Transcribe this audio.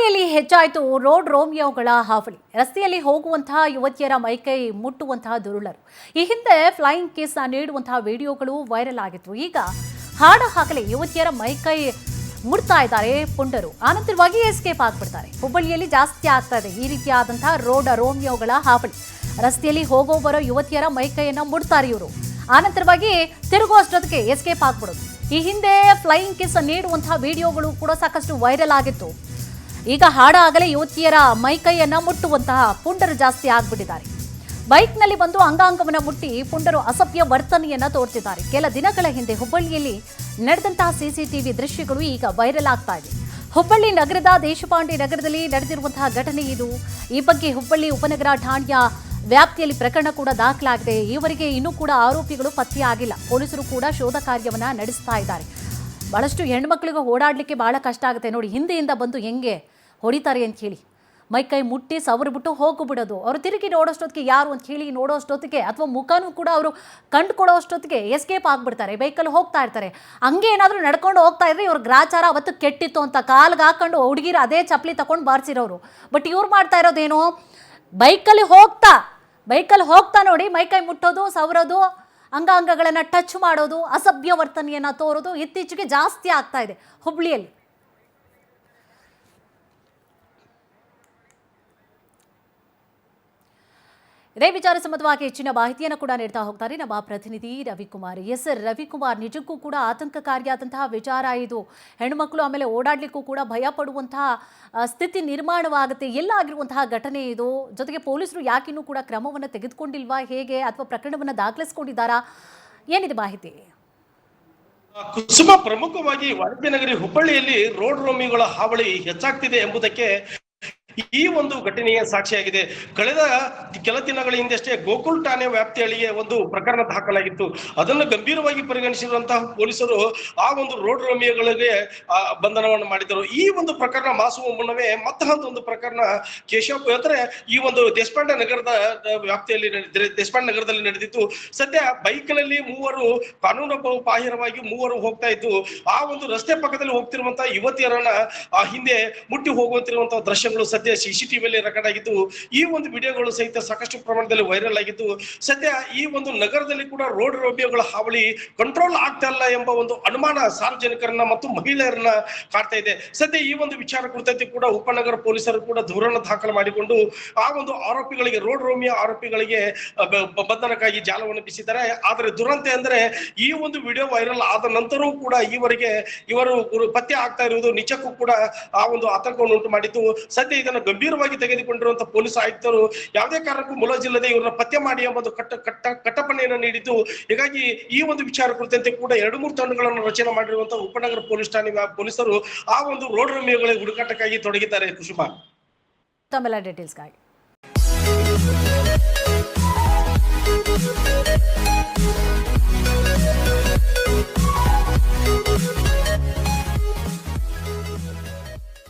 ಹುಬ್ಬಳ್ಳಿಯಲ್ಲಿ ಹೆಚ್ಚಾಯಿತು ರೋಡ್ ರೋಮಿಯೋಗಳ ಹಾವಳಿ. ರಸ್ತೆಯಲ್ಲಿ ಹೋಗುವಂತಹ ಯುವತಿಯರ ಮೈಕೈ ಮುಟ್ಟುವಂತಹ ದುರುಳರು. ಈ ಹಿಂದೆ ಫ್ಲೈಯಿಂಗ್ ಕಿಸ್ ನೀಡುವಂತಹ ವಿಡಿಯೋಗಳು ವೈರಲ್ ಆಗಿತ್ತು. ಈಗ ಹಾಡ ಹಾಕಲಿ ಯುವತಿಯರ ಮೈಕೈ ಮುಡ್ತಾ ಇದ್ದಾರೆ ಪುಂಡರು. ಆನಂತರವಾಗಿ ಎಸ್ಕೇಪ್ ಆಗ್ಬಿಡ್ತಾರೆ. ಹುಬ್ಬಳ್ಳಿಯಲ್ಲಿ ಜಾಸ್ತಿ ಆಗ್ತಾ ಇದೆ ಈ ರೀತಿಯಾದಂತಹ ರೋಡ್ ರೋಮಿಯೋಗಳ ಹಾವಳಿ. ರಸ್ತೆಯಲ್ಲಿ ಹೋಗೋ ಬರೋ ಯುವತಿಯರ ಮೈಕೈಯನ್ನ ಮುಡ್ತಾರೆ ಇವರು. ಆನಂತರವಾಗಿ ತಿರುಗುವಷ್ಟೊತ್ತಿಗೆ ಎಸ್ಕೇಪ್ ಆಗ್ಬಿಡೋದು. ಈ ಹಿಂದೆ ಫ್ಲೈಯಿಂಗ್ ಕಿಸ್ ನೀಡುವಂತಹ ವಿಡಿಯೋಗಳು ಕೂಡ ಸಾಕಷ್ಟು ವೈರಲ್ ಆಗಿತ್ತು. ಈಗ ಹಾಡ ಆಗಲೇ ಯುವತಿಯರ ಮೈಕೈಯನ್ನ ಮುಟ್ಟುವಂತಹ ಪುಂಡರು ಜಾಸ್ತಿ ಆಗ್ಬಿಟ್ಟಿದ್ದಾರೆ. ಬೈಕ್ನಲ್ಲಿ ಬಂದು ಅಂಗಾಂಗವನ್ನು ಮುಟ್ಟಿ ಪುಂಡರು ಅಸಭ್ಯ ವರ್ತನೆಯನ್ನ ತೋರ್ತಿದ್ದಾರೆ. ಕೆಲ ದಿನಗಳ ಹಿಂದೆ ಹುಬ್ಬಳ್ಳಿಯಲ್ಲಿ ನಡೆದಂತಹ ಸಿಸಿಟಿವಿ ದೃಶ್ಯಗಳು ಈಗ ವೈರಲ್ ಆಗ್ತಾ ಇದೆ. ಹುಬ್ಬಳ್ಳಿ ನಗರದ ದೇಶಪಾಂಡೆ ನಗರದಲ್ಲಿ ನಡೆದಿರುವಂತಹ ಘಟನೆ ಇದು. ಈ ಬಗ್ಗೆ ಹುಬ್ಬಳ್ಳಿ ಉಪನಗರ ಠಾಣೆಯ ವ್ಯಾಪ್ತಿಯಲ್ಲಿ ಪ್ರಕರಣ ಕೂಡ ದಾಖಲಾಗಿದೆ. ಈವರೆಗೆ ಇನ್ನೂ ಕೂಡ ಆರೋಪಿಗಳು ಪತ್ತೆಯಾಗಿಲ್ಲ. ಪೊಲೀಸರು ಕೂಡ ಶೋಧ ಕಾರ್ಯವನ್ನ ನಡೆಸ್ತಾ ಇದ್ದಾರೆ. ಬಹಳಷ್ಟು ಹೆಣ್ಮಕ್ಳಿಗೆ ಓಡಾಡಲಿಕ್ಕೆ ಬಹಳ ಕಷ್ಟ ಆಗುತ್ತೆ ನೋಡಿ. ಹಿಂದೆಯಿಂದ ಬಂದು ಹೆಂಗೆ ಹೊಡಿತಾರೆ ಅಂತ ಹೇಳಿ ಮೈಕೈ ಮುಟ್ಟಿ ಸವರ್ಬಿಟ್ಟು ಹೋಗ್ಬಿಡೋದು. ಅವರು ತಿರುಗಿ ನೋಡೋಷ್ಟೊತ್ತಿಗೆ ಯಾರು ಅಂತ ಹೇಳಿ ನೋಡೋಷ್ಟೊತ್ತಿಗೆ ಅಥವಾ ಮುಖನೂ ಕೂಡ ಅವರು ಕಂಡುಕೊಳ್ಳೋಷ್ಟೊತ್ತಿಗೆ ಎಸ್ಕೇಪ್ ಆಗಿಬಿಡ್ತಾರೆ. ಬೈಕಲ್ಲಿ ಹೋಗ್ತಾ ಇರ್ತಾರೆ. ಹಂಗೆ ಏನಾದರೂ ನಡ್ಕೊಂಡು ಹೋಗ್ತಾ ಇದ್ರೆ ಇವ್ರ ಗ್ರಾಚಾರ ಅವತ್ತು ಕೆಟ್ಟಿತ್ತು ಅಂತ ಕಾಲ್ಗೆ ಹಾಕೊಂಡು ಹುಡುಗಿರು ಅದೇ ಚಪ್ಪಲಿ ತಗೊಂಡು ಬಾರಿಸಿರೋರು. ಬಟ್ ಇವ್ರು ಮಾಡ್ತಾ ಇರೋದೇನು, ಬೈಕಲ್ಲಿ ಹೋಗ್ತಾ ನೋಡಿ ಮೈಕೈ ಮುಟ್ಟೋದು, ಸವರೋದು, ಅಂಗಾಂಗಗಳನ್ನು ಟಚ್ ಮಾಡೋದು, ಅಸಭ್ಯ ವರ್ತನೆಯನ್ನು ತೋರೋದು ಇತ್ತೀಚೆಗೆ ಜಾಸ್ತಿ ಆಗ್ತಾ ಇದೆ ಹುಬ್ಬಳ್ಳಿಯಲ್ಲಿ. ಇದೇ ವಿಚಾರ ಸಂಬಂಧವಾಗಿ ಹೆಚ್ಚಿನ ಮಾಹಿತಿಯನ್ನು ಕೂಡ ನೀಡ್ತಾ ಹೋಗ್ತಾರೆ ನಮ್ಮ ಪ್ರತಿನಿಧಿ ರವಿಕುಮಾರ್. ಎಸ್ ರವಿಕುಮಾರ್, ನಿಜಕ್ಕೂ ಕೂಡ ಆತಂಕಕಾರಿಯಾದಂತಹ ವಿಚಾರ ಇದು. ಹೆಣ್ಣುಮಕ್ಕಳು ಆಮೇಲೆ ಓಡಾಡಲಿಕ್ಕೂ ಕೂಡ ಭಯ ಪಡುವಂತಹ ಸ್ಥಿತಿ ನಿರ್ಮಾಣವಾಗುತ್ತೆ. ಎಲ್ಲ ಆಗಿರುವಂತಹ ಘಟನೆ ಇದು. ಜೊತೆಗೆ ಪೊಲೀಸರು ಯಾಕಿನ್ನೂ ಕೂಡ ಕ್ರಮವನ್ನು ತೆಗೆದುಕೊಂಡಿಲ್ವಾ, ಹೇಗೆ, ಅಥವಾ ಪ್ರಕರಣವನ್ನು ದಾಖಲಿಸಿಕೊಂಡಿದ್ದಾರಾ, ಏನಿದೆ ಮಾಹಿತಿ? ಕುಸುಮ, ಪ್ರಮುಖವಾಗಿ ವಾಣಿಜ್ಯ ನಗರಿ ಹುಬ್ಬಳ್ಳಿಯಲ್ಲಿ ರೋಡ್ ರೋಮಿಯೋಗಳ ಹಾವಳಿ ಹೆಚ್ಚಾಗ್ತಿದೆ ಎಂಬುದಕ್ಕೆ ಈ ಒಂದು ಘಟನೆಯ ಸಾಕ್ಷಿಯಾಗಿದೆ. ಕಳೆದ ಕೆಲ ದಿನಗಳ ಹಿಂದಷ್ಟೇ ಗೋಕುಲ್ ಠಾಣೆ ವ್ಯಾಪ್ತಿಯಲ್ಲಿಯೇ ಒಂದು ಪ್ರಕರಣ ದಾಖಲಾಗಿತ್ತು. ಅದನ್ನು ಗಂಭೀರವಾಗಿ ಪರಿಗಣಿಸಿರುವಂತಹ ಪೊಲೀಸರು ಆ ಒಂದು ರೋಡ್ ರೋಮಿಯೋಗಳಿಗೆ ಬಂಧನವನ್ನು ಮಾಡಿದರು. ಈ ಒಂದು ಪ್ರಕರಣ ಮಾಸುವ ಮುನ್ನವೇ ಮತ್ತೊಂದು ಪ್ರಕರಣ ಕೇಶವ್ ಅಂದ್ರೆ ಈ ಒಂದು ದೇಶಪಾಂಡೆ ನಗರದ ವ್ಯಾಪ್ತಿಯಲ್ಲಿ ದೇಶಪಾಂಡೆ ನಗರದಲ್ಲಿ ನಡೆದಿತ್ತು. ಸದ್ಯ ಬೈಕ್ನಲ್ಲಿ ಮೂವರು ಕಾನೂನು ಬಾಹಿರವಾಗಿ ಹೋಗ್ತಾ ಇದ್ದು ಆ ಒಂದು ರಸ್ತೆ ಪಕ್ಕದಲ್ಲಿ ಹೋಗ್ತಿರುವಂತಹ ಯುವತಿಯರನ್ನ ಹಿಂದೆ ಮುಟ್ಟಿ ಹೋಗುವಂತಿರುವಂತಹ ದೃಶ್ಯಗಳು ಸದ್ಯ ಸಿಸಿಟಿವಿಯಲ್ಲಿ ರೆಕಾರ್ಡ್ ಆಗಿದ್ದು, ಈ ಒಂದು ವಿಡಿಯೋಗಳು ಸಹಿತ ಸಾಕಷ್ಟು ಪ್ರಮಾಣದಲ್ಲಿ ವೈರಲ್ ಆಗಿದ್ದು, ಸದ್ಯ ಈ ಒಂದು ನಗರದಲ್ಲಿ ಕೂಡ ರೋಡ್ ರೋಮಿಯೋಗಳ ಹಾವಳಿ ಕಂಟ್ರೋಲ್ ಆಗ್ತಾ ಇಲ್ಲ ಎಂಬ ಒಂದು ಅನುಮಾನ ಸಾರ್ವಜನಿಕರನ್ನ ಮತ್ತು ಮಹಿಳೆಯರನ್ನ ಕಾಡ್ತಾ ಇದೆ. ಸದ್ಯ ಈ ಒಂದು ವಿಚಾರ ಕುರಿತಂತೆ ಕೂಡ ಉಪನಗರ ಪೊಲೀಸರು ಕೂಡ ದೂರನ್ನು ದಾಖಲು ಮಾಡಿಕೊಂಡು ಆ ಒಂದು ಆರೋಪಿಗಳಿಗೆ, ರೋಡ್ ರೋಮಿಯೋ ಆರೋಪಿಗಳಿಗೆ ಬಂಧನಕ್ಕಾಗಿ ಜಾಲವನ್ನು ಬೀಸಿದ್ದಾರೆ. ಆದರೆ ದುರಂತ ಅಂದ್ರೆ ಈ ಒಂದು ವಿಡಿಯೋ ವೈರಲ್ ಆದ ನಂತರವೂ ಕೂಡ ಈವರೆಗೆ ಇವರು ಪತ್ತೆ ಆಗ್ತಾ ಇರುವುದು ನಿಜಕ್ಕೂ ಕೂಡ ಆ ಒಂದು ಆತಂಕವನ್ನು ಉಂಟು ಮಾಡಿದ್ದು. ಸದ್ಯ ಇದನ್ನು ಗಂಭೀರವಾಗಿ ತೆಗೆದುಕೊಂಡಿರುವಂತಹ ಪೊಲೀಸ್ ಆಯುಕ್ತರು ಯಾವುದೇ ಕಾರಣಕ್ಕೂ ಮುಲಾಜಿಲ್ಲದೆ ಇವರನ್ನ ಪತ್ತೆ ಮಾಡಿ ಎಂಬುದು ಕಟ್ಟಪ್ಪಣೆಯನ್ನು ನೀಡಿದ್ದು. ಹೀಗಾಗಿ ಈ ಒಂದು ವಿಚಾರ ಕುರಿತಂತೆ ಕೂಡ 2-3 ತಂಡಗಳನ್ನು ರಚನೆ ಮಾಡಿರುವಂತಹ ಉಪನಗರ ಪೊಲೀಸ್ ಠಾಣೆ ಪೊಲೀಸರು ಆ ಒಂದು ರೋಡ್ ರೋಮಿಯೋಗಳ ಹುಡುಕಾಟಕ್ಕಾಗಿ ತೊಡಗಿದ್ದಾರೆ. ಕುಸುಮಾ, ತಮ್ಮೆಲ್ಲ ಡೀಟೇಲ್ಸ್ಗಾಗಿ